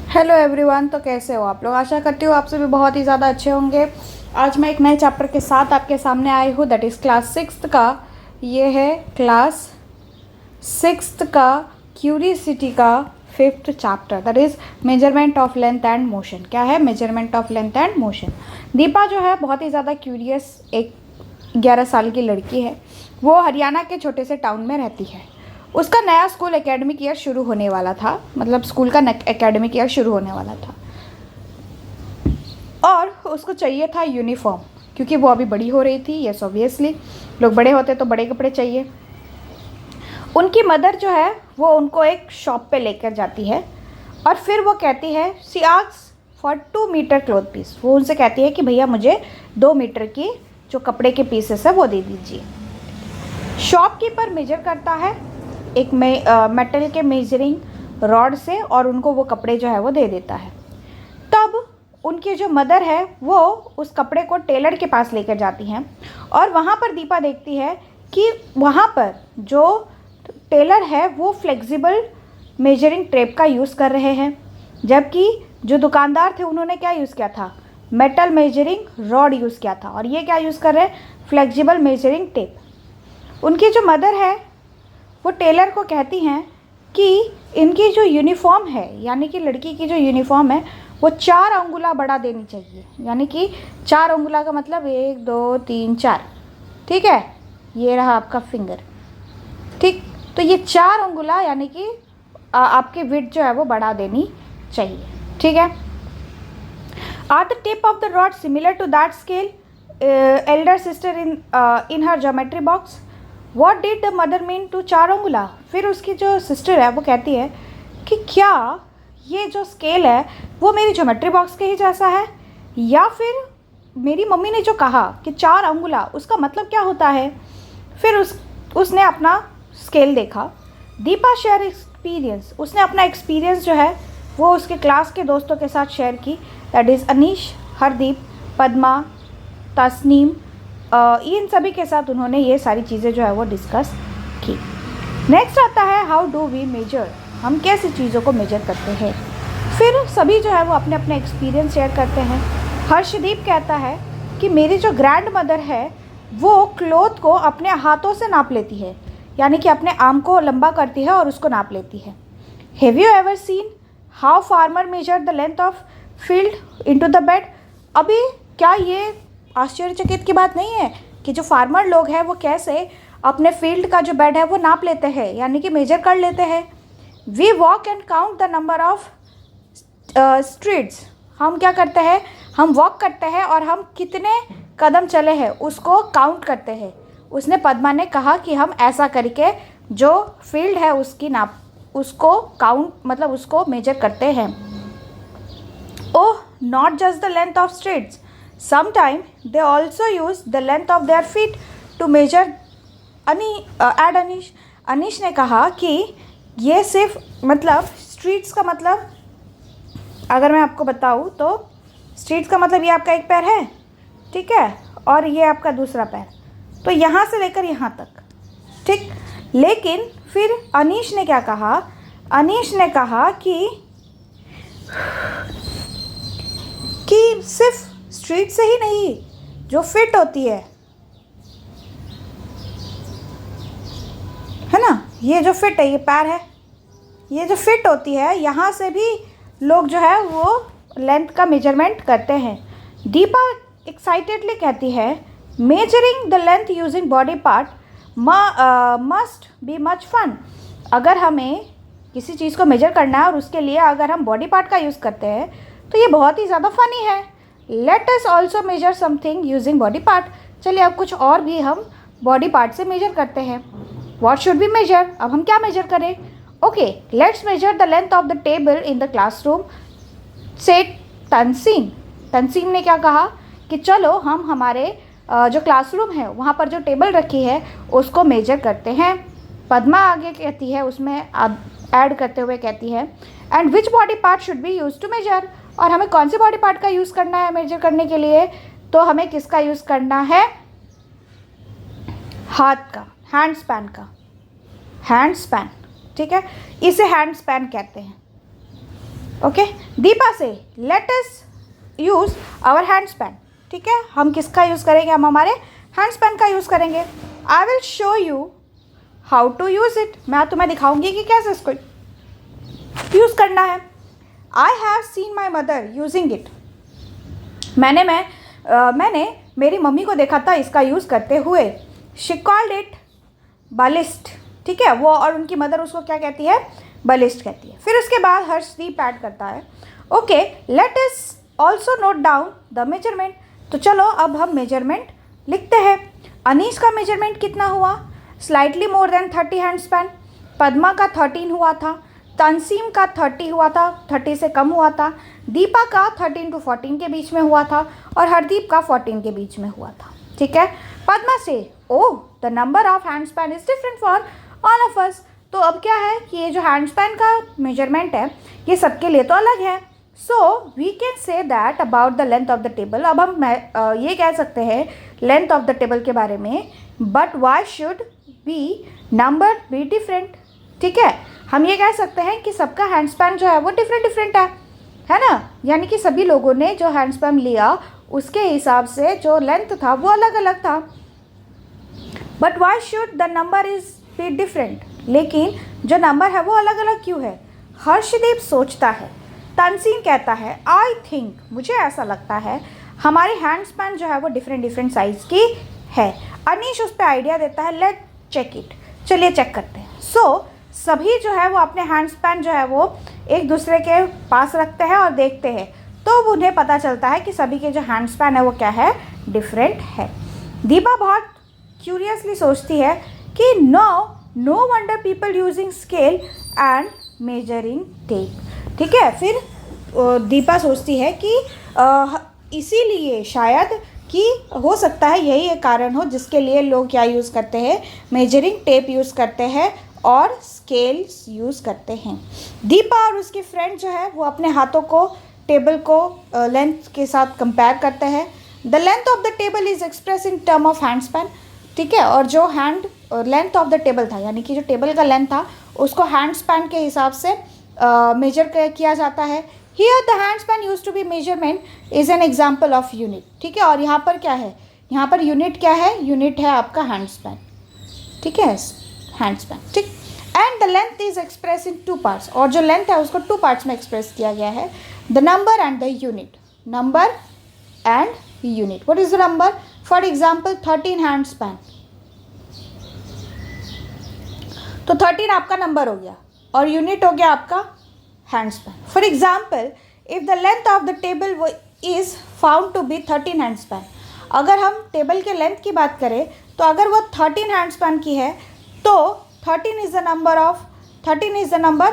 Hello everyone. तो कैसे हो आप लोग? आशा करती हूँ आप सभी बहुत ही ज़्यादा अच्छे होंगे। आज मैं एक नए चैप्टर के साथ आपके सामने आई हूँ, दैट इज़ क्लास सिक्स्थ का। ये है क्लास सिक्स्थ का क्यूरियसिटी का fifth chapter, that is measurement of length and motion. क्या है? Measurement of length and motion. Deepa जो है बहुत ही ज़्यादा क्यूरियस एक 11 साल की लड़की है। वो हरियाणा के छोटे से टाउन में रहती है। उसका नया स्कूल एकेडमिक ईयर शुरू होने वाला था, मतलब स्कूल का एकेडमिक ईयर शुरू होने वाला था और उसको चाहिए था यूनिफॉर्म, क्योंकि वो अभी बड़ी हो रही थी। यस ऑब्वियसली, लोग बड़े होते तो बड़े कपड़े चाहिए। उनकी मदर जो है वो उनको एक शॉप पे लेकर जाती है और फिर वो कहती है she asks for 2 metre cloth piece. वो उनसे कहती है कि भैया मुझे 2 मीटर की जो कपड़े के पीसेस है वो दे दीजिए। शॉपकीपर मेजर करता है एक मेटल के मेजरिंग रॉड से और उनको वो कपड़े जो है वो दे देता है। तब उनकी जो मदर है वो उस कपड़े को टेलर के पास लेकर जाती हैं और वहाँ पर दीपा देखती है कि वहाँ पर जो टेलर है वो फ्लेक्सिबल मेजरिंग टेप का यूज़ कर रहे हैं, जबकि जो दुकानदार थे उन्होंने क्या यूज़ किया था? मेटल मेजरिंग रॉड यूज़ किया था। और ये क्या यूज़ कर रहे हैं? Flexible measuring tape. उनकी जो मदर है वो टेलर को कहती हैं कि इनकी जो यूनिफॉर्म है, यानी कि लड़की की जो यूनिफॉर्म है वो 4 अंगुला बढ़ा देनी चाहिए। यानी कि 4 अंगुला का मतलब 1 2 3 4, ठीक है? ये रहा आपका फिंगर, ठीक। तो ये 4 अंगुला यानी कि आपकी विड्थ जो है वो बढ़ा देनी चाहिए, ठीक है। Are the tip of the rod similar to that scale elder sister in her geometry box? What did the mother mean to 4 अंगुला? फिर उसकी जो सिस्टर है वो कहती है कि क्या ये जो स्केल है वो मेरी ज्योमेट्री बॉक्स के ही जैसा है, या फिर मेरी मम्मी ने जो कहा कि 4 अंगुला उसका मतलब क्या होता है? फिर उसने अपना स्केल देखा। दीपा शेयर एक्सपीरियंस, उसने अपना एक्सपीरियंस जो है वो उसके क्लास के दोस्तों के साथ शेयर की, दैट इज़ अनीश, हरदीप, पद्मा, तस्नीम, इन सभी के साथ उन्होंने ये सारी चीज़ें जो है वो डिस्कस की। नेक्स्ट आता है हाउ डू वी मेजर, हम कैसी चीज़ों को मेजर करते हैं। फिर सभी जो है वो अपने अपने एक्सपीरियंस शेयर करते हैं। हर्षदीप कहता है कि मेरी जो ग्रैंड मदर है वो क्लॉथ को अपने हाथों से नाप लेती है, यानी कि अपने आर्म को लंबा करती है और उसको नाप लेती है। Have you ever seen how farmer major the length of field into the bed? अभी क्या ये आश्चर्यचकित की बात नहीं है कि जो फार्मर लोग हैं वो कैसे अपने फील्ड का जो बेड है वो नाप लेते हैं, यानी कि मेजर कर लेते हैं। We walk and count the number of streets, हम क्या करते हैं? हम वॉक करते हैं और हम कितने कदम चले हैं उसको काउंट करते हैं। उसने, पद्मा ने कहा कि हम ऐसा करके जो फील्ड है उसकी नाप, उसको काउंट मतलब उसको मेजर करते हैं। Oh, not just the length of streets, Sometime they also use the length of their feet to measure. add Anish, Anish ने कहा कि ये सिर्फ मतलब स्ट्रीट्स का मतलब, अगर मैं आपको बताऊँ तो स्ट्रीट्स का मतलब ये आपका एक पैर है, ठीक है, और ये आपका दूसरा पैर, तो यहाँ से लेकर यहाँ तक, ठीक। लेकिन फिर अनीश ने क्या कहा? अनीश ने कहा कि सिर्फ स्ट्रीट से ही नहीं, जो फिट होती है ना, ये जो फिट है, ये पैर है, ये जो फिट होती है यहाँ से भी लोग जो है वो लेंथ का मेजरमेंट करते हैं। दीपा एक्साइटेडली कहती है measuring the length using body part must be much fun. अगर हमें किसी चीज़ को मेजर करना है और उसके लिए अगर हम बॉडी पार्ट का यूज़ करते हैं तो ये बहुत ही ज़्यादा फ़नी है। Let us also measure something using body part. चलिए अब कुछ और भी हम बॉडी पार्ट से मेजर करते हैं। What should be measure? अब हम क्या मेजर करें? Okay, let's measure the length of the table in the classroom, says Tanseem. तंसीम ने क्या कहा कि चलो हम हमारे जो क्लासरूम है वहाँ पर जो टेबल रखी है उसको मेजर करते हैं। पद्मा आगे कहती है, उसमें ऐड करते हुए कहती है and which body part should be use to measure, और हमें कौन सी बॉडी पार्ट का यूज़ करना है मेजर करने के लिए? तो हमें किसका यूज़ करना है? हाथ का, हैंड स्पैन का, हैंड स्पैन, ठीक है, इसे हैंड स्पैन कहते हैं। Okay, Deepa says let us use our hand span. ठीक है, हम किसका यूज़ करेंगे? हम हमारे हैंड स्पैन का यूज़ करेंगे। I will show you how to use it. मैं तुम्हें दिखाऊंगी कि कैसे इसको यूज़ करना है। I have seen my mother using it. मैंने मेरी मम्मी को देखा था इसका यूज़ करते हुए। शी कॉल्ड इट बलिस्ट। ठीक है, वो और उनकी मदर उसको क्या कहती है? बलिस्ट कहती है। फिर उसके बाद हर्षदीप ऐड करता है, okay let us also note down the measurement. तो चलो अब हम मेजरमेंट लिखते हैं। अनीश का मेजरमेंट कितना हुआ? Slightly more than 30 hand span. Padma का 13 हुआ था। तंसीम का 30 हुआ था, 30 से कम हुआ था। दीपा का 13 to 14 के बीच में हुआ था और हरदीप का 14 के बीच में हुआ था। ठीक है, पद्मा से ओह the number of hand span is different for all of us. तो अब क्या है कि ये जो हैंड स्पैन का मेजरमेंट है ये सबके लिए तो अलग है। So we can say that about the length of the table. अब हम ये कह सकते हैं लेंथ ऑफ द टेबल के बारे में, but why should be number be different. ठीक है, हम ये कह सकते हैं कि सबका हैंड स्पैन जो है वो डिफरेंट डिफरेंट है ना, यानी कि सभी लोगों ने जो हैंड स्पैन लिया उसके हिसाब से जो लेंथ था वो अलग अलग था। But why should the number is be different, लेकिन जो नंबर है वो अलग अलग क्यों है? हर्षदीप सोचता है। तंसीम कहता है आई थिंक, मुझे ऐसा लगता है हमारी हैंड स्पैन जो है वो डिफरेंट डिफरेंट साइज़ की है। अनीश उस पर आइडिया देता है, लेट चेक इट, चलिए चेक करते हैं। सो सभी जो है वो अपने हैंड स्पैन जो है वो एक दूसरे के पास रखते हैं और देखते हैं, तो उन्हें पता चलता है कि सभी के जो हैंड स्पैन है वो क्या है? डिफरेंट है। दीपा बहुत क्यूरियसली सोचती है कि no wonder people using scale and measuring tape. ठीक है, फिर दीपा सोचती है कि इसीलिए शायद कि हो सकता है यही एक कारण हो जिसके लिए लोग क्या यूज़ करते हैं? मेजरिंग टेप यूज़ करते हैं और स्केल्स यूज़ करते हैं। दीपा और उसकी फ्रेंड जो है वो अपने हाथों को टेबल को लेंथ के साथ कंपेयर करते हैं। The length of the table is express in term of hand span. ठीक है, और जो hand length of the table था, यानी कि जो टेबल का लेंथ था उसको हैंड स्पैन के हिसाब से मेजर किया जाता है। Here the hand span use to be measurement is an example of unit. ठीक है, और यहाँ पर क्या है? यहाँ पर यूनिट क्या है? यूनिट है आपका हैंड स्पैन। ठीक है, हैंड स्पैन। ठीक, and the length is express in 2 parts, और जो लेंथ है उसको 2 पार्ट्स में एक्सप्रेस किया गया है, the number and the unit. Number and unit, what is the number? For example 13 hand span, तो 13 आपका नंबर हो गया और यूनिट हो गया आपका hand span. For example if the length of the table is found to be 13 hand span, अगर हम टेबल के लेंथ की बात करें तो अगर वो 13 हैंड स्पैन की है तो 13 इज द नंबर,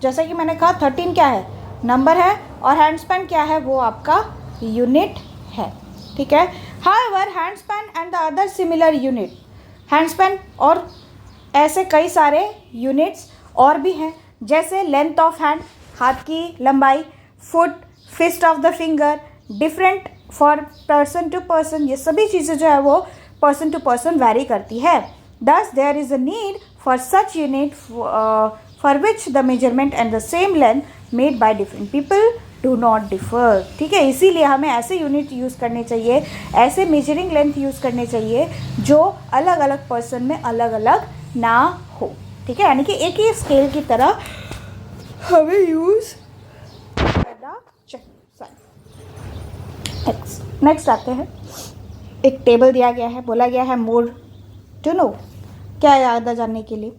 जैसा कि मैंने कहा 13 क्या है? नंबर है, और हैंड स्पैन क्या है? वो आपका यूनिट है। ठीक है, however hand span and the other similar unit, hand span और ऐसे कई सारे यूनिट्स और भी हैं, जैसे लेंथ ऑफ हैंड, हाथ की लंबाई, foot, fist of the finger, different for person to person. ये सभी चीज़ें जो है वो पर्सन टू पर्सन वैरी करती है। Thus there is a need for such unit for which the measurement and the same length made by different people do not differ। ठीक है, इसीलिए हमें ऐसे यूनिट यूज़ करने चाहिए, ऐसे मेजरिंग लेंथ यूज़ करने चाहिए जो अलग अलग पर्सन में अलग अलग ना हो। ठीक है, यानी कि एक ही स्केल की तरह हमें यूज़ करना चाहिए। नेक्स्ट आते हैं, एक टेबल दिया गया है, बोला गया है मोर टू नो, क्या याद है जानने के लिए?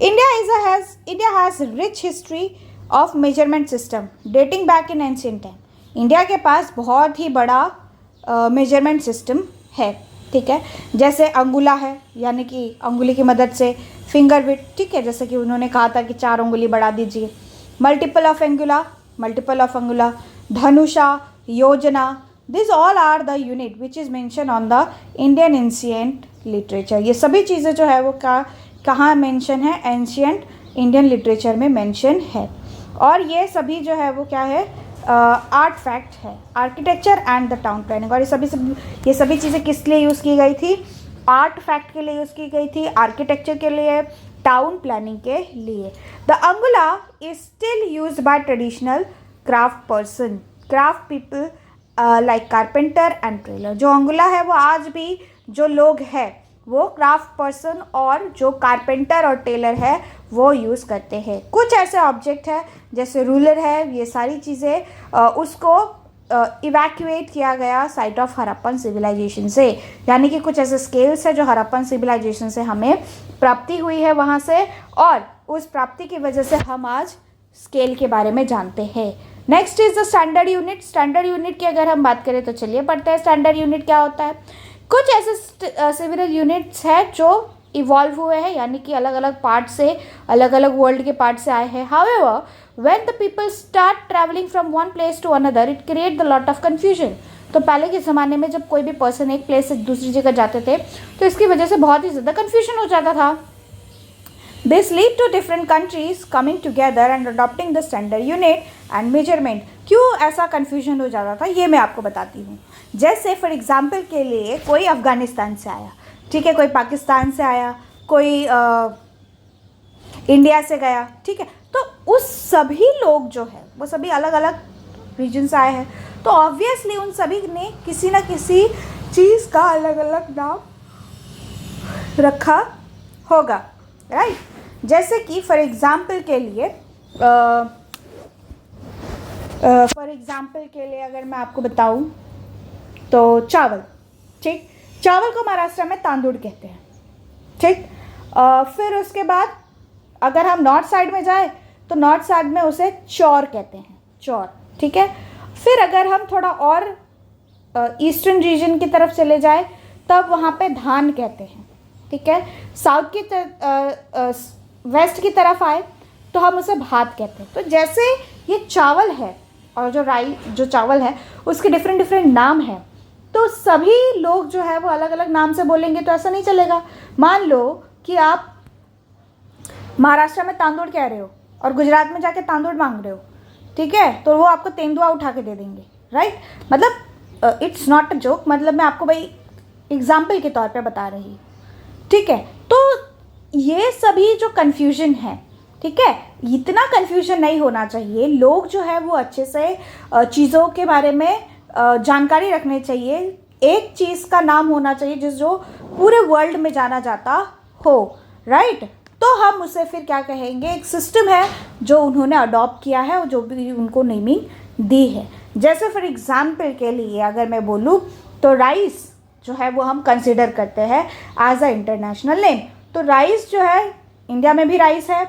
India has rich history of measurement system dating back in ancient time. India के पास बहुत ही बड़ा मेजरमेंट सिस्टम है। ठीक है, जैसे अंगुला है, यानी कि अंगुली की मदद से फिंगर विड्थ। ठीक है, जैसे कि उन्होंने कहा था कि 4 उंगली बढ़ा दीजिए। मल्टीपल ऑफ अंगुला, धनुषा, योजना, this all are the unit which is mention on the Indian ancient literature. ये सभी चीज़ें जो है वो कहाँ मेंशन है? एंशिएंट इंडियन लिटरेचर में मेंशन है। और ये सभी जो है वो क्या है? आर्ट फैक्ट है, architecture and the town planning. और ये सभी चीज़ें किस लिए यूज़ की गई थी? आर्ट फैक्ट के लिए यूज़ की गई थी, आर्किटेक्चर के लिए, टाउन प्लानिंग के लिए। The angula is still used by traditional craft person, craft people like carpenter and tailor. जो अंगुला है वो आज भी जो लोग हैं वो क्राफ्ट पर्सन और जो कारपेंटर और टेलर है वो यूज़ करते हैं। कुछ ऐसे ऑब्जेक्ट है जैसे रूलर है, ये सारी चीज़ें उसको इवैक्यूएट किया गया साइट ऑफ हड़प्पन सिविलाइजेशन से, यानी कि कुछ ऐसे स्केल्स है जो हड़प्पन सिविलाइजेशन से हमें प्राप्ति हुई है वहाँ से, और उस प्राप्ति की वजह से हम आज स्केल के बारे में जानते हैं। Next is the standard unit. Standard unit की अगर हम बात करें तो चलिए पढ़ते हैं स्टैंडर्ड यूनिट क्या होता है। कुछ ऐसे सिविल यूनिट्स हैं जो इवॉल्व हुए हैं, यानी कि अलग अलग पार्ट से, अलग अलग वर्ल्ड के पार्ट से आए हैं। However when the people start travelling from one place to another it create the lot of confusion. तो पहले के ज़माने में जब कोई भी पर्सन एक प्लेस से दूसरी जगह जाते थे तो इसकी वजह से बहुत ही ज़्यादा कन्फ्यूजन हो जाता था। This lead to different countries coming together and adopting the standard unit and measurement। क्यों ऐसा कन्फ्यूजन हो जाता था ये मैं आपको बताती हूँ। जैसे फॉर एग्जाम्पल के लिए कोई अफ़गानिस्तान से आया, ठीक है, कोई पाकिस्तान से आया, कोई इंडिया से गया, ठीक है, तो उस सभी लोग जो है वो सभी अलग अलग रीजन से आए हैं, तो ऑब्वियसली उन सभी ने किसी न किसी चीज़ का अलग अलग नाम रखा होगा, राइट। जैसे कि फॉर एग्ज़ाम्पल के लिए अगर मैं आपको बताऊं तो चावल, ठीक, चावल को महाराष्ट्र में तांदुड़ कहते हैं, ठीक। फिर उसके बाद अगर हम नॉर्थ साइड में जाए तो नॉर्थ साइड में उसे चौर कहते हैं, चौर, ठीक है। फिर अगर हम थोड़ा और ईस्टर्न रीजन की तरफ चले जाए तब वहाँ पे धान कहते हैं, ठीक है। साउथ की वेस्ट की तरफ आए तो हम उसे भात कहते हैं। तो जैसे ये चावल है और जो चावल है उसके डिफरेंट डिफरेंट नाम है, तो सभी लोग जो है वो अलग अलग नाम से बोलेंगे तो ऐसा नहीं चलेगा। मान लो कि आप महाराष्ट्र में तांदुड़ कह रहे हो और गुजरात में जाके तांदुड़ मांग रहे हो, ठीक है, तो वो आपको तेंदुआ उठा के दे देंगे, राइट। मतलब इट्स नॉट अ जोक, मतलब मैं आपको भाई एग्जाम्पल के तौर पे बता रही हूँ, ठीक है। तो ये सभी जो कन्फ्यूजन है, ठीक है, इतना कन्फ्यूजन नहीं होना चाहिए। लोग जो है वो अच्छे से चीज़ों के बारे में जानकारी रखने चाहिए। एक चीज़ का नाम होना चाहिए जो पूरे वर्ल्ड में जाना जाता हो, राइट। तो हम उसे फिर क्या कहेंगे, एक सिस्टम है जो उन्होंने अडॉप्ट किया है और जो भी उनको नेमिंग दी है। जैसे फॉर एग्जाम्पल के लिए अगर मैं बोलूँ तो राइस जो है वो हम कंसिडर करते हैं एज अ इंटरनेशनल नेम। तो राइस जो है, इंडिया में भी राइस है,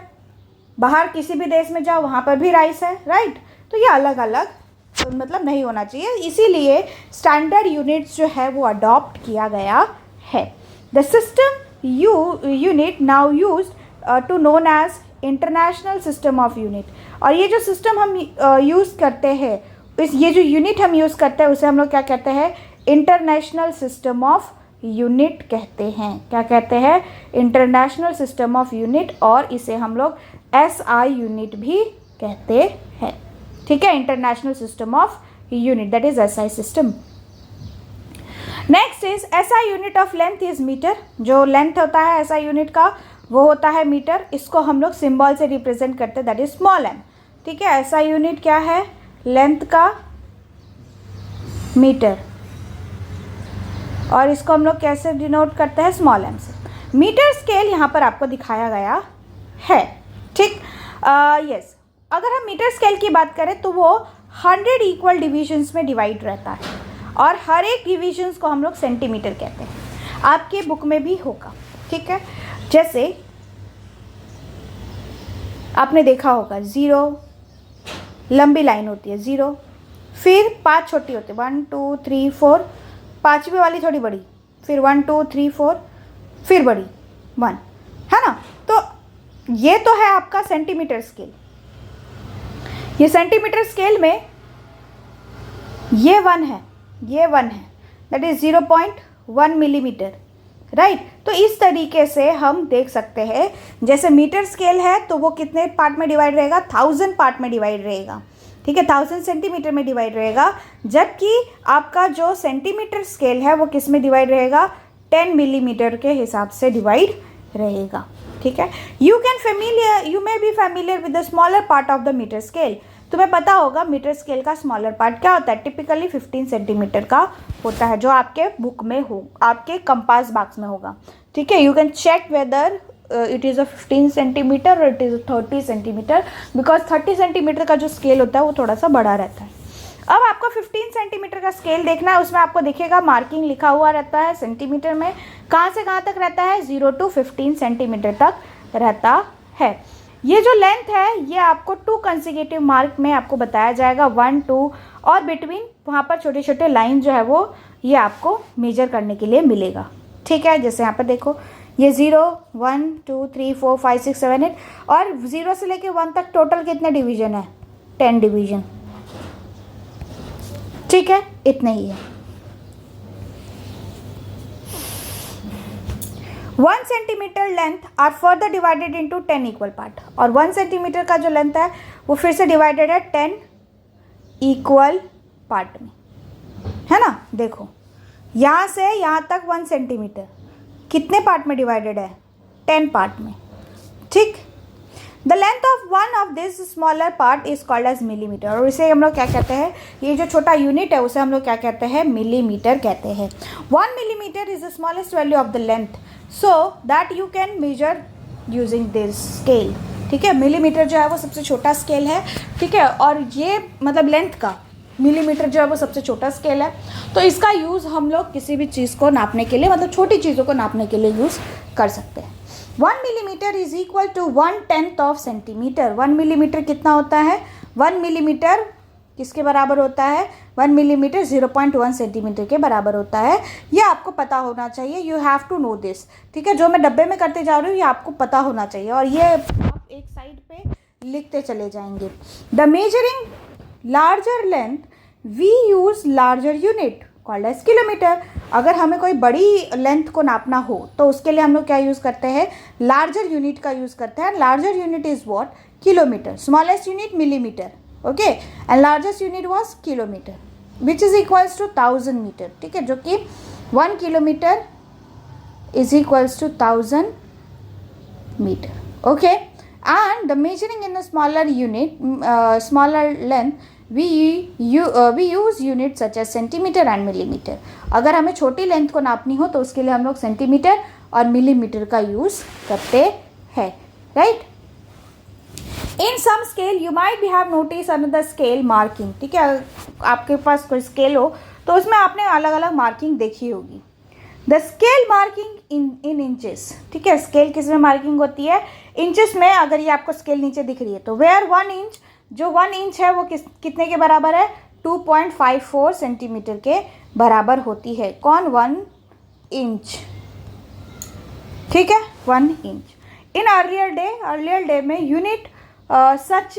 बाहर किसी भी देश में जाओ वहाँ पर भी राइस है, राइट। तो ये अलग अलग मतलब नहीं होना चाहिए, इसीलिए स्टैंडर्ड यूनिट्स जो है वो अडॉप्ट किया गया है। The system unit now used to known as international system of unit. और ये जो सिस्टम हम यूज़ करते हैं, ये जो यूनिट हम यूज़ करते हैं उसे हम लोग क्या कहते हैं, इंटरनेशनल सिस्टम ऑफ यूनिट कहते हैं। क्या कहते हैं, इंटरनेशनल सिस्टम ऑफ यूनिट, और इसे हम लोग SI यूनिट भी कहते हैं, ठीक है, international system of unit, that is SI system. Next is SI unit of length is metre. जो लेंथ होता है SI यूनिट का वो होता है मीटर। इसको हम लोग सिंबल से रिप्रेजेंट करते हैं, दैट इज स्मॉल m, ठीक है। SI यूनिट क्या है, लेंथ का मीटर, और इसको हम लोग कैसे डिनोट करते हैं, स्मॉल m से। मीटर स्केल यहाँ पर आपको दिखाया गया है, ठीक। यस, अगर हम मीटर स्केल की बात करें तो वो 100 इक्वल डिविजन्स में डिवाइड रहता है, और हर एक डिविजन्स को हम लोग सेंटीमीटर कहते हैं। आपके बुक में भी होगा, ठीक है। जैसे आपने देखा होगा 0 लंबी लाइन होती है 0, फिर 5 छोटी होती है 1 2 3 4, 5वीं वाली थोड़ी बड़ी, फिर 1 2 3 4, फिर बड़ी 1, है ना। तो ये तो है आपका सेंटीमीटर स्केल। ये सेंटीमीटर स्केल में ये 1 है, ये 1 है, दैट इज 0.1 मिलीमीटर, राइट। तो इस तरीके से हम देख सकते हैं, जैसे मीटर स्केल है तो वो कितने पार्ट में डिवाइड रहेगा, 1000 पार्ट में डिवाइड रहेगा, ठीक है, 1000 सेंटीमीटर में डिवाइड रहेगा। जबकि आपका जो सेंटीमीटर स्केल है वो किस में डिवाइड रहेगा, 10 मिलीमीटर के हिसाब से डिवाइड रहेगा, ठीक है। You may be familiar with the smaller part of the metre scale. तुम्हें पता होगा मीटर स्केल का स्मॉलर पार्ट क्या होता है, टिपिकली 15 सेंटीमीटर का होता है, जो आपके बुक में हो, आपके कंपास बॉक्स में होगा। ठीक है, you can check whether it is a 15 centimetre और it is 30 centimetre, because 30 centimetre का जो स्केल होता है वो थोड़ा सा बड़ा रहता है। अब आपको 15 सेंटीमीटर का स्केल देखना है, उसमें आपको दिखेगा मार्किंग लिखा हुआ रहता है सेंटीमीटर में, कहाँ से कहाँ तक रहता है, 0 to 15 सेंटीमीटर तक रहता है। ये जो लेंथ है ये आपको 2 कंसेक्यूटिव मार्क में आपको बताया जाएगा, 1 2, और बिटवीन वहाँ पर छोटे छोटे लाइन जो है वो ये आपको मेजर करने के लिए मिलेगा। ठीक है, जैसे यहाँ पर देखो ये 0 1 2 3 4 5 6 7 8, और 0 से लेके 1 तक टोटल कितने डिवीजन है, 10 डिवीजन। ठीक है, इतने ही है। 1 centimetre length are further divided into 10 equal part, और 1 सेंटीमीटर का जो लेंथ है वो फिर से डिवाइडेड है 10 इक्वल पार्ट में, है ना। देखो यहाँ से यहाँ तक 1 सेंटीमीटर कितने पार्ट में डिवाइडेड है, 10 पार्ट में। ठीक, the length of one of this smaller part is called as millimetre, और इसे हम लोग क्या कहते हैं, ये जो छोटा यूनिट है उसे हम लोग क्या कहते हैं, मिलीमीटर कहते हैं। 1 millimetre is the smallest value of the length, so that you can measure using this scale. ठीक है, मिलीमीटर जो है वो सबसे छोटा स्केल है। ठीक है, और ये मतलब लेंथ का मिलीमीटर जो है वो सबसे छोटा स्केल है, तो इसका यूज़ हम लोग किसी भी चीज़ को नापने के लिए, मतलब छोटी चीज़ों को नापने के लिए यूज़ कर सकते हैं। 1 millimetre is equal to 1/10 of centimetre. 1 millimetre कितना होता है, 1 मिलीमीटर किसके बराबर होता है, 1 मिलीमीटर 0.1 सेंटीमीटर के बराबर होता है। ये आपको पता होना चाहिए, you have to know this. ठीक है, जो मैं डब्बे में करते जा रही हूँ ये आपको पता होना चाहिए, और ये आप एक साइड पे लिखते चले जाएंगे। The measuring larger length we use larger unit called as kilometre. अगर हमें कोई बड़ी लेंथ को नापना हो तो उसके लिए हम लोग क्या यूज़ करते हैं, लार्जर यूनिट का यूज़ करते हैं। Larger unit is what, kilometre. Smallest unit millimetre, okay, and largest unit was kilometre, which is equals to 1000 metre. ठीक है, जो कि 1 kilometre is equals to 1000 metre. Okay, and the measuring in a smaller unit, smaller length we use units such as centimetre and millimetre. अगर हमें छोटी length को नापनी हो तो उसके लिए हम लोग सेंटीमीटर और मिलीमीटर का यूज़ करते हैं, right. In some scale you might be have notice another scale marking. ठीक है, आपके पास कोई स्केल हो तो उसमें आपने अलग अलग मार्किंग देखी होगी। The scale marking in inches. ठीक है, स्केल किस में मार्किंग होती है, इंचेस में। अगर ये आपको स्केल नीचे दिख रही है तो वेयर 1 इंच, जो 1 इंच है वो कितने के बराबर है, 2.54 सेंटीमीटर के बराबर होती है। कौन, 1 इंच। ठीक है, 1 इंच। इन अर्लियर डे में unit such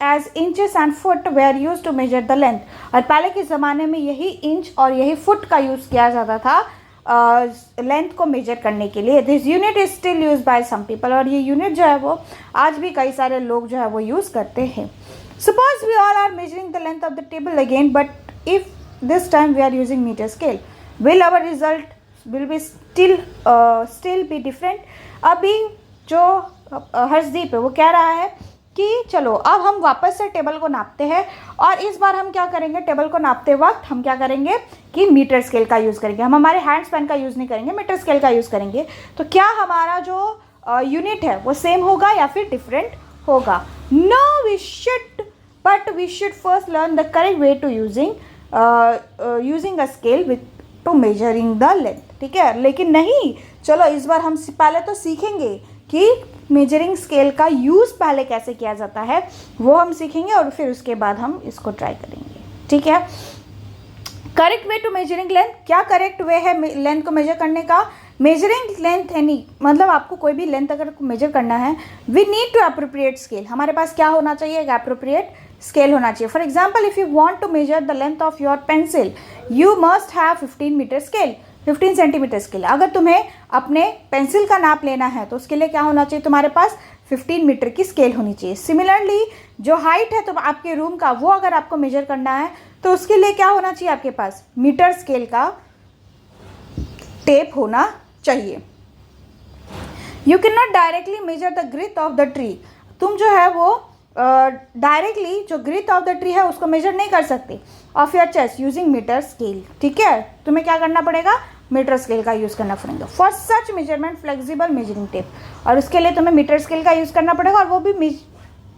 as inches and foot were use to measure the length. और पहले के ज़माने में यही इंच और यही फुट का यूज़ किया जाता था लेंथ को मेजर करने के लिए। This unit is still use by some people, और ये यूनिट जो है वो आज भी कई सारे लोग जो है वो यूज़ करते हैं। Suppose we all are measuring the length of the table again, but if this time we are using metre scale, will our result will be still be different. अभी जो हर्षदीप है वो कह रहा है कि चलो अब हम वापस से टेबल को नापते हैं, और इस बार हम क्या करेंगे, टेबल को नापते वक्त हम क्या करेंगे कि मीटर स्केल का यूज़ करेंगे। हम हमारे हैंड्स पेन का यूज़ नहीं करेंगे, मीटर स्केल का यूज़ करेंगे। तो क्या हमारा जो यूनिट है वो सेम होगा या फिर डिफरेंट होगा? No, we should, but we should first learn the correct way to using a scale with to measuring the length. ठीक है, लेकिन नहीं, चलो इस बार हम पहले तो सीखेंगे कि मेजरिंग स्केल का यूज़ पहले कैसे किया जाता है, वो हम सीखेंगे, और फिर उसके बाद हम इसको ट्राई करेंगे। ठीक है, correct way to measuring length, क्या करेक्ट वे है लेंथ को मेजर करने का? मेजरिंग लेंथ एनी, मतलब आपको कोई भी लेंथ अगर मेजर करना है, we need to appropriate scale. हमारे पास क्या होना चाहिए, एक अप्रोप्रिएट स्केल होना चाहिए। For example, if you want to measure the length of your pencil, you must have 15 metre scale, 15 centimetre scale. अगर तुम्हें अपने पेंसिल का नाप लेना है तो उसके लिए क्या होना चाहिए, तुम्हारे पास 15 मीटर की स्केल होनी चाहिए। सिमिलरली जो हाइट है तो आपके रूम का, वो अगर आपको मेजर करना है तो उसके लिए क्या होना चाहिए, आपके पास मीटर स्केल का टेप होना चाहिए। You can not directly measure the girth of the tree. तुम जो है वो डायरेक्टली जो ग्रिथ ऑफ द ट्री है उसको मेजर नहीं कर सकते of your chest using metre scale, ठीक है। तुम्हें क्या करना पड़ेगा, मीटर स्केल का यूज़ करना पड़ेगा for such measurement flexible measuring tape, और उसके लिए तुम्हें मीटर स्केल का यूज़ करना पड़ेगा, और वो भी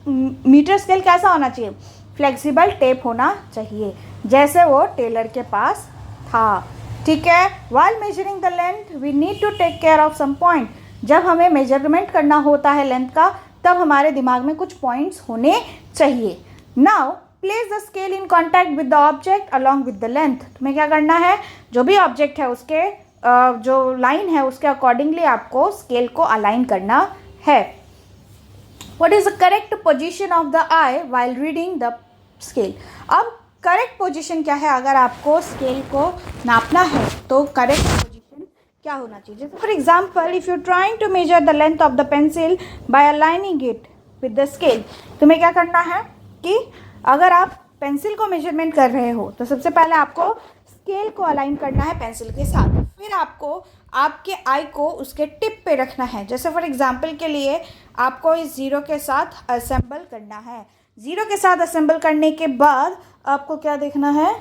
मीटर स्केल कैसा होना चाहिए, फ्लेक्सिबल टेप होना चाहिए जैसे वो टेलर के पास था, ठीक है। While measuring the length we need to take care of some point, जब हमें मेजरमेंट करना होता है लेंथ का तब हमारे दिमाग में कुछ पॉइंट्स होने चाहिए। Now place the scale in contact with the object along with the length, तुम्हें क्या करना है, जो भी ऑब्जेक्ट है उसके जो लाइन है उसके अकॉर्डिंगली आपको स्केल को अलाइन करना है। What is the correct position of the I while reading the scale, अब करेक्ट पोजीशन क्या है, अगर आपको स्केल को नापना है तो करेक्ट पोजीशन क्या होना चाहिए। जैसे for example if you trying to measure the length of the pencil by aligning it with the scale, तुम्हें क्या करना है कि अगर आप पेंसिल को मेजरमेंट कर रहे हो तो सबसे पहले आपको स्केल को अलाइन करना है पेंसिल के साथ, फिर आपको आपके आई को उसके टिप पे रखना है। जैसे फॉर एग्जांपल के लिए आपको इस ज़ीरो के साथ असेंबल करना है, ज़ीरो के साथ असेंबल करने के बाद आपको क्या देखना है,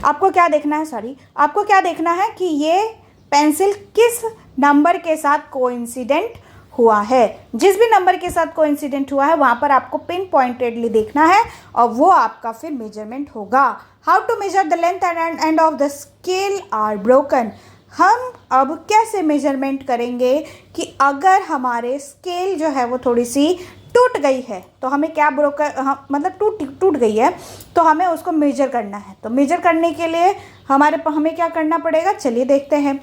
आपको क्या देखना है कि ये पेंसिल किस नंबर के साथ कोइंसिडेंट हुआ है। जिस भी नंबर के साथ कोइंसिडेंट हुआ है वहाँ पर आपको पिन पॉइंटेडली देखना है और वो आपका फिर मेजरमेंट होगा। How to measure the length and end of the scale are broken, हम अब कैसे मेजरमेंट करेंगे कि अगर हमारे स्केल जो है वो थोड़ी सी टूट गई है तो हमें क्या मतलब टूट गई है तो हमें उसको मेजर करना है। तो मेजर करने के लिए हमें क्या करना पड़ेगा, चलिए देखते हैं।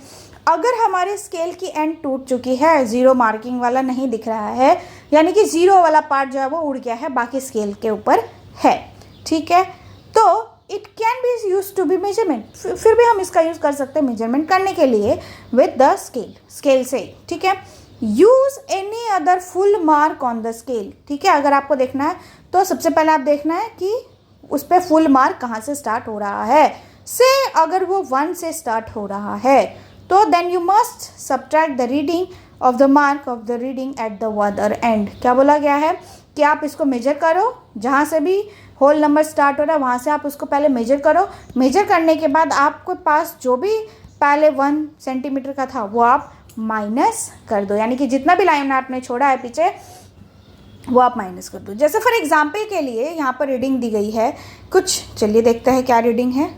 अगर हमारे स्केल की एंड टूट चुकी है, ज़ीरो मार्किंग वाला नहीं दिख रहा है, यानी कि ज़ीरो वाला पार्ट जो है वो उड़ गया है, बाकी स्केल के ऊपर है, ठीक है, तो it can be use to be measurement, फिर भी हम इसका यूज़ कर सकते हैं मेजरमेंट करने के लिए विद द स्केल से, ठीक है। Use any other full mark on the scale, ठीक है। अगर आपको देखना है तो सबसे पहले आप देखना है कि उस पर फुल मार्क कहाँ से स्टार्ट हो रहा है। से अगर वो 1 से स्टार्ट हो रहा है तो then you must subtract the reading of the mark of the reading at the other end. क्या बोला गया है कि आप इसको मेजर करो, जहाँ से भी होल नंबर स्टार्ट हो रहा है वहाँ से आप उसको पहले मेजर करो। मेजर करने के बाद आपके पास जो भी पहले 1 सेंटीमीटर का था वो आप माइनस कर दो, यानी कि जितना भी लाइन आपने छोड़ा है पीछे वो आप माइनस कर दो। जैसे फॉर एग्जाम्पल के लिए यहाँ पर रीडिंग दी गई है कुछ, चलिए देखते हैं क्या रीडिंग है।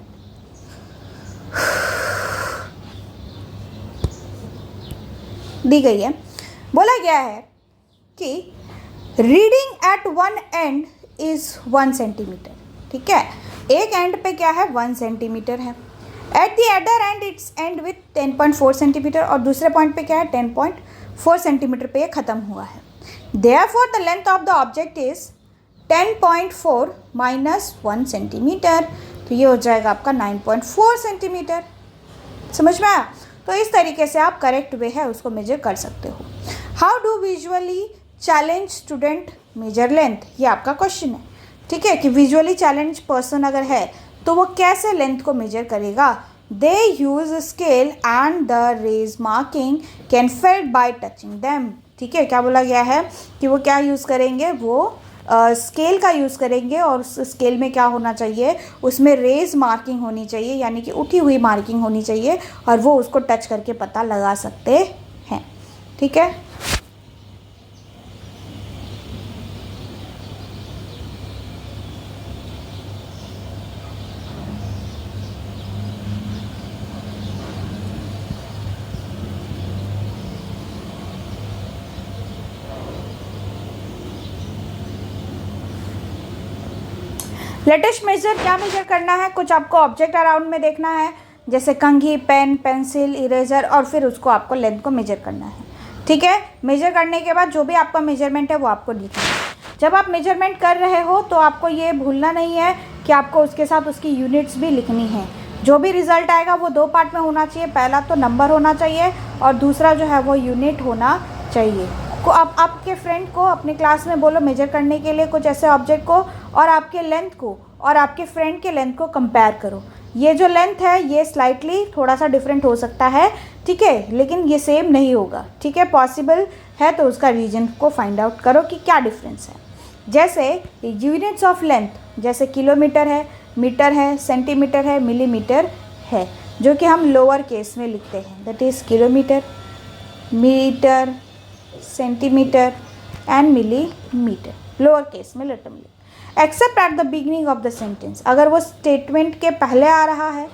दी गई है, बोला गया है कि reading at 1 end is 1 centimetre, ठीक है, एक एंड पे क्या है 1 सेंटीमीटर है। Eight the other and it's and with 10.4 centimetre, और दूसरे पॉइंट पे क्या है 10.4 सेंटीमीटर पे ये ख़त्म हुआ है। Therefore the length of the object is 10.4 minus 1 centimetre, तो ये हो जाएगा आपका 9.4 सेंटीमीटर। समझ में आया? तो इस तरीके से आप करेक्ट वे है उसको मेजर कर सकते हो। How do visually challenge student major length, ये आपका क्वेश्चन है, ठीक है, कि विजुअली चैलेंज पर्सन अगर है तो वो कैसे लेंथ को मेजर करेगा। They use scale and the raised marking can felt by touching them, ठीक है। क्या बोला गया है कि वो क्या यूज़ करेंगे, वो स्केल का यूज़ करेंगे, और उस स्केल में क्या होना चाहिए, उसमें रेज मार्किंग होनी चाहिए, यानी कि उठी हुई मार्किंग होनी चाहिए, और वो उसको टच करके पता लगा सकते हैं, ठीक है। लेटेस्ट मेजर क्या मेजर करना है, कुछ आपको ऑब्जेक्ट अराउंड में देखना है, जैसे कंघी, पेन, पेंसिल, इरेजर, और फिर उसको आपको लेंथ को मेजर करना है, ठीक है। मेजर करने के बाद जो भी आपका मेजरमेंट है वो आपको लिखना है। जब आप मेजरमेंट कर रहे हो तो आपको ये भूलना नहीं है कि आपको उसके साथ उसकी यूनिट्स भी लिखनी है। जो भी रिजल्ट आएगा वो 2 पार्ट में होना चाहिए, पहला तो नंबर होना चाहिए और दूसरा जो है वो यूनिट होना चाहिए। को आप आपके फ्रेंड को अपने क्लास में बोलो मेजर करने के लिए कुछ ऐसे ऑब्जेक्ट को, और आपके लेंथ को और आपके फ्रेंड के लेंथ को कंपेयर करो। ये जो लेंथ है ये स्लाइटली थोड़ा सा डिफरेंट हो सकता है, ठीक है, लेकिन ये सेम नहीं होगा, ठीक है। पॉसिबल है तो उसका रीजन को फाइंड आउट करो कि क्या डिफरेंस है। जैसे यूनिट्स ऑफ लेंथ, जैसे किलोमीटर है, मीटर है, सेंटीमीटर है, मिलीमीटर है, जो कि हम लोअर केस में लिखते हैं, that is kilometre, metre, centimetre and millimetre, lower case में लेटर में। Except at the beginning of the sentence, अगर वो स्टेटमेंट के पहले आ रहा है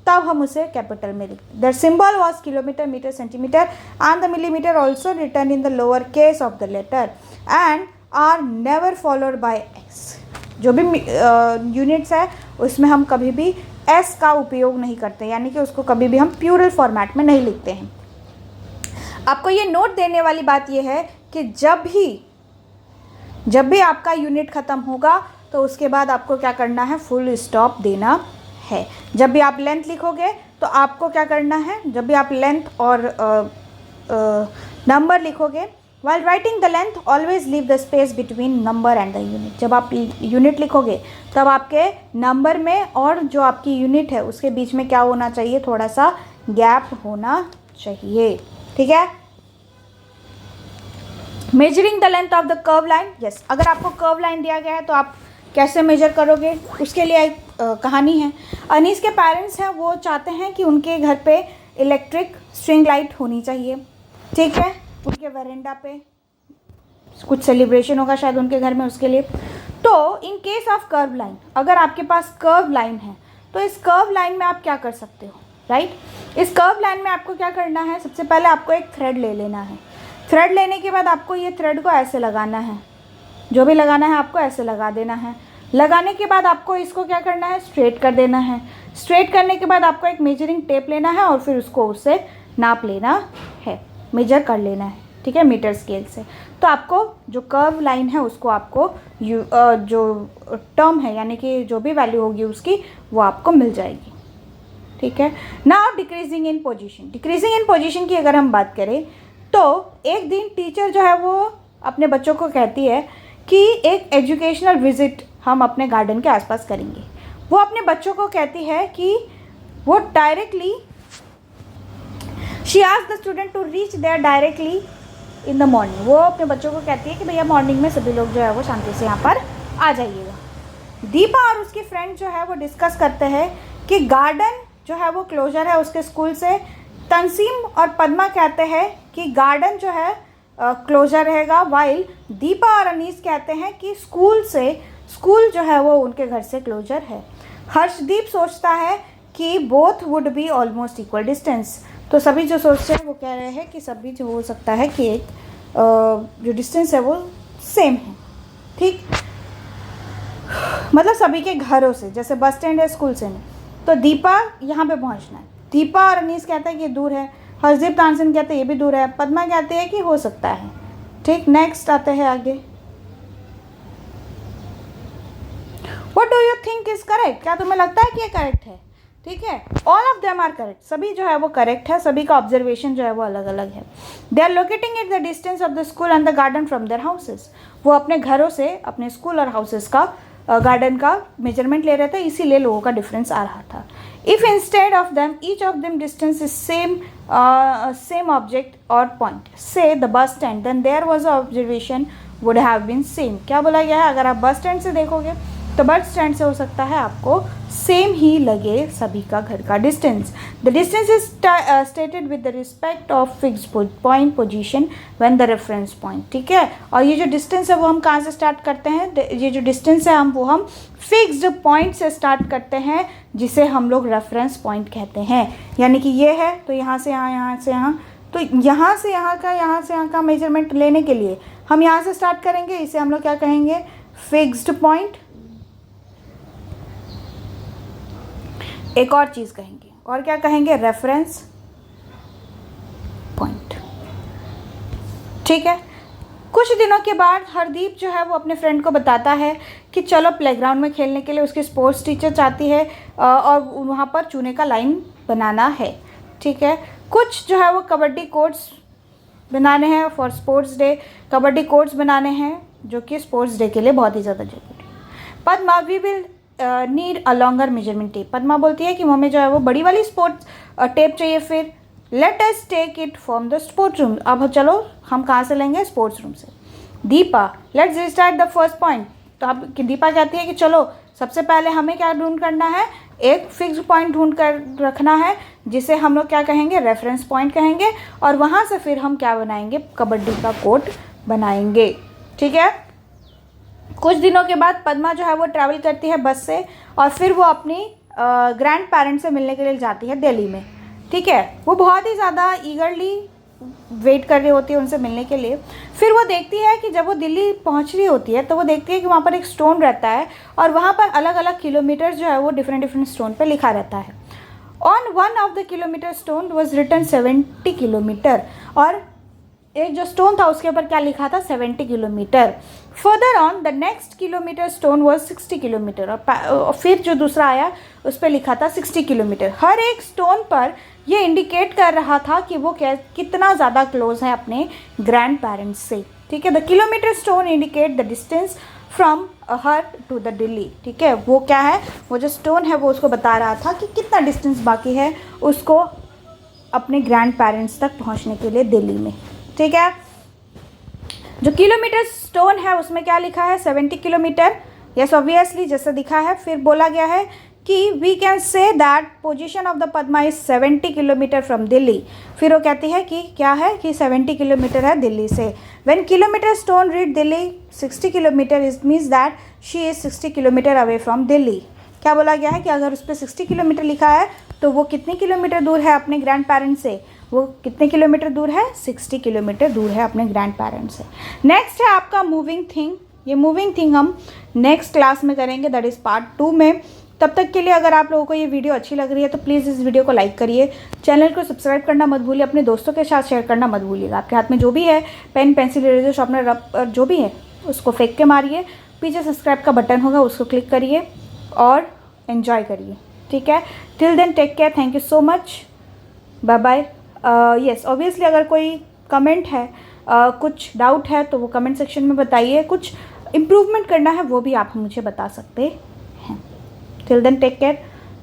तब हम उसे कैपिटल में लिखते हैं। The symbol was kilometre, metre, centimetre and the millimetre also written in the lower case of the letter and are never followed by x. जो भी यूनिट्स है उसमें हम कभी भी एस का उपयोग नहीं करते, यानी कि उसको कभी भी हम प्लूरल फॉर्मेट में नहीं लिखते हैं। आपको ये नोट देने वाली बात यह है कि जब भी आपका यूनिट ख़त्म होगा तो उसके बाद आपको क्या करना है, फुल स्टॉप देना है। जब भी आप लेंथ लिखोगे तो आपको क्या करना है, जब भी आप लेंथ और नंबर लिखोगे, while writing the length always leave the space between number and the unit। जब आप यूनिट लिखोगे तब आपके नंबर में और जो आपकी यूनिट है उसके बीच में क्या होना चाहिए, थोड़ा सा गैप होना चाहिए, ठीक है। Measuring the length of the curve line, yes, अगर आपको कर्व लाइन दिया गया है तो आप कैसे मेजर करोगे, उसके लिए एक कहानी है। अनीस के पेरेंट्स हैं, वो चाहते हैं कि उनके घर पे इलेक्ट्रिक स्ट्रिंग लाइट होनी चाहिए, ठीक है, उनके वेरेंडा पे कुछ सेलिब्रेशन होगा शायद उनके घर में, उसके लिए। तो in case of curve line, अगर आपके पास कर्व लाइन है तो इस कर्व लाइन में आप क्या कर सकते हो, राइट। इस कर्व लाइन में आपको क्या करना है, सबसे पहले आपको एक थ्रेड ले लेना है। थ्रेड लेने के बाद आपको ये थ्रेड को ऐसे लगाना है, जो भी लगाना है आपको ऐसे लगा देना है। लगाने के बाद आपको इसको क्या करना है, स्ट्रेट कर देना है। स्ट्रेट करने के बाद आपको एक मेजरिंग टेप लेना है और फिर उसको उससे नाप लेना है, मेजर कर लेना है, ठीक है, मीटर स्केल से। तो आपको जो कर्व लाइन है उसको आपको जो टर्म है यानी कि जो भी वैल्यू होगी उसकी वो आपको मिल जाएगी, ठीक है। Now decreasing in position, decreasing in position की अगर हम बात करें तो एक दिन टीचर जो है वो अपने बच्चों को कहती है कि एक एजुकेशनल विजिट हम अपने गार्डन के आसपास करेंगे। वो अपने बच्चों को कहती है कि वो directly she asked the student to reach there directly in the morning. वो अपने बच्चों को कहती है कि भैया मॉर्निंग में सभी लोग जो है वो शांति से यहाँ पर आ जाइएगा। दीपा और उसकी फ्रेंड जो है वो डिस्कस करते हैं कि गार्डन जो है वो क्लोजर है उसके स्कूल से। तंसीम और पद्मा कहते हैं कि गार्डन जो है क्लोजर रहेगा, वाइल दीपा और अनीस कहते हैं कि स्कूल जो है वो उनके घर से क्लोजर है। हर्षदीप सोचता है कि both would be almost equal distance. तो सभी जो सोचते हैं वो कह रहे हैं कि सभी जो हो सकता है कि एक जो डिस्टेंस है वो सेम है, ठीक, मतलब सभी के घरों से, जैसे बस स्टैंड है स्कूल से नहीं, तो दीपा यहाँ पे पहुँचना है। दीपा और अनीस कहते हैं कि दूर है। हर्षदीप तानसेन कहते हैं ये भी दूर है। पद्मा कहते हैं कि हो सकता है, ठीक। नेक्स्ट आते हैं आगे। What do you think is correct, क्या तुम्हें लगता है कि ये करेक्ट है, ठीक है। All of them are correct, सभी जो है वो करेक्ट है, सभी का ऑब्जर्वेशन जो है वो अलग अलग है। They are locating at the distance of the school and the garden from their houses. वो अपने घरों से अपने स्कूल और हाउसेस का गार्डन का मेजरमेंट ले रहे थे, इसीलिए लोगों का डिफरेंस आ रहा था। If instead of them each of them distance is same object or point, say the bus stand, then their was observation would have been same। क्या बोला गया है, अगर आप बस स्टैंड से देखोगे तो बस स्टैंड से हो सकता है आपको सेम ही लगे सभी का घर का distance. The distance is stated with the respect of fixed point position when the reference point, ठीक है। और ये जो डिस्टेंस है वो हम कहाँ से स्टार्ट करते हैं, ये जो डिस्टेंस है हम फिक्स्ड पॉइंट से स्टार्ट करते हैं जिसे हम लोग रेफरेंस पॉइंट कहते हैं। यानी कि ये है तो यहाँ से यहाँ, यहाँ से यहाँ, तो यहाँ से यहाँ का मेजरमेंट लेने के लिए हम यहाँ से स्टार्ट करेंगे, इसे हम लोग क्या कहेंगे, फिक्स्ड पॉइंट। एक और चीज़ कहेंगे, और क्या कहेंगे, रेफरेंस पॉइंट, ठीक है। कुछ दिनों के बाद हरदीप जो है वो अपने फ्रेंड को बताता है कि चलो प्लेग्राउंड में खेलने के लिए उसकी स्पोर्ट्स टीचर चाहती है और वहाँ पर चूने का लाइन बनाना है, ठीक है। कुछ जो है वो कबड्डी कोर्ट्स बनाने हैं for sports day, kabaddi courts बनाने हैं जो कि स्पोर्ट्स डे के लिए बहुत ही ज़्यादा जरूरी है। Padma, we will need a longer measurement tape. Padma बोलती है कि हमें जो है वो बड़ी वाली स्पोर्ट्स टेप चाहिए। फिर let us take it from the sports room. अब चलो हम कहाँ से लेंगे? स्पोर्ट्स रूम से। Deepa let's restart the first point. तो अब दीपा कहती है कि चलो सबसे पहले हमें क्या ढूंढ करना है? एक फिक्स पॉइंट ढूंढ कर रखना है जिसे हम लोग क्या कहेंगे? रेफरेंस पॉइंट कहेंगे। और वहाँ से फिर हम क्या बनाएंगे? कबड्डी का कोर्ट बनाएंगे। ठीक है। कुछ दिनों के बाद पद्मा जो है वो ट्रैवल करती है बस से और फिर वो अपनी ग्रैंड पेरेंट्स से मिलने के लिए जाती है दिल्ली में। ठीक है। वो बहुत ही ज़्यादा ईगरली वेट कर रही होती है उनसे मिलने के लिए। फिर वो देखती है कि जब वो दिल्ली पहुंच रही होती है तो वो देखती है कि वहाँ पर एक स्टोन रहता है और वहाँ पर अलग अलग किलोमीटर जो है वो डिफरेंट स्टोन पे लिखा रहता है। On one of the kilometre stone was written 70 kilometre. और एक जो स्टोन था उसके ऊपर क्या लिखा था? 70 kilometre. Further on the next kilometre stone was 60 kilometre. और फिर जो दूसरा आया उस पर लिखा था 60 किलोमीटर। हर एक स्टोन पर ये इंडिकेट कर रहा था कि वो कितना ज़्यादा क्लोज है अपने ग्रैंड पेरेंट्स से। ठीक है। The kilometre stone indicate the distance from her to the Delhi. ठीक है। वो क्या है? वो जो स्टोन है वो उसको बता रहा था कि कितना डिस्टेंस बाकी है उसको अपने ग्रैंड पेरेंट्स तक पहुंचने के लिए दिल्ली में। ठीक है। जो किलोमीटर स्टोन है उसमें क्या लिखा है? 70 किलोमीटर। यस ऑब्वियसली जैसे दिखा है। फिर बोला गया है कि we can say that position of the Padma is 70 kilometre from Delhi. फिर वो कहती है कि क्या है? कि 70 किलोमीटर है दिल्ली से। When kilometre stone read Delhi 60 kilometre is means that she is 60 kilometre away from Delhi. क्या बोला गया है? कि अगर उस पर 60 किलोमीटर लिखा है तो वो कितने किलोमीटर दूर है अपने ग्रैंड पेरेंट्स से? वो कितने किलोमीटर दूर है? 60 किलोमीटर दूर है अपने ग्रैंड पेरेंट्स से। नेक्स्ट है आपका मूविंग थिंग। ये मूविंग थिंग हम नेक्स्ट क्लास में करेंगे, दैट इज़ पार्ट 2 में। तब तक के लिए अगर आप लोगों को ये वीडियो अच्छी लग रही है तो प्लीज़ इस वीडियो को लाइक करिए, चैनल को सब्सक्राइब करना मत भूलिए, अपने दोस्तों के साथ शेयर करना मत भूलिएगा। आपके हाथ में जो भी है pen, pencil, eraser, sharpener, rubber जो भी है उसको फेंक के मारिए। पीछे सब्सक्राइब का बटन होगा उसको क्लिक करिए और एन्जॉय करिए। ठीक है। Till then take care. Thank you so much. Bye bye. Yes obviously अगर कोई कमेंट है, कुछ डाउट है तो वो कमेंट सेक्शन में बताइए। कुछ इम्प्रूवमेंट करना है वो भी आप मुझे बता सकते हैं। Till then take care.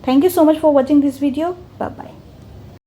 Thank you so much for watching this video. Bye bye.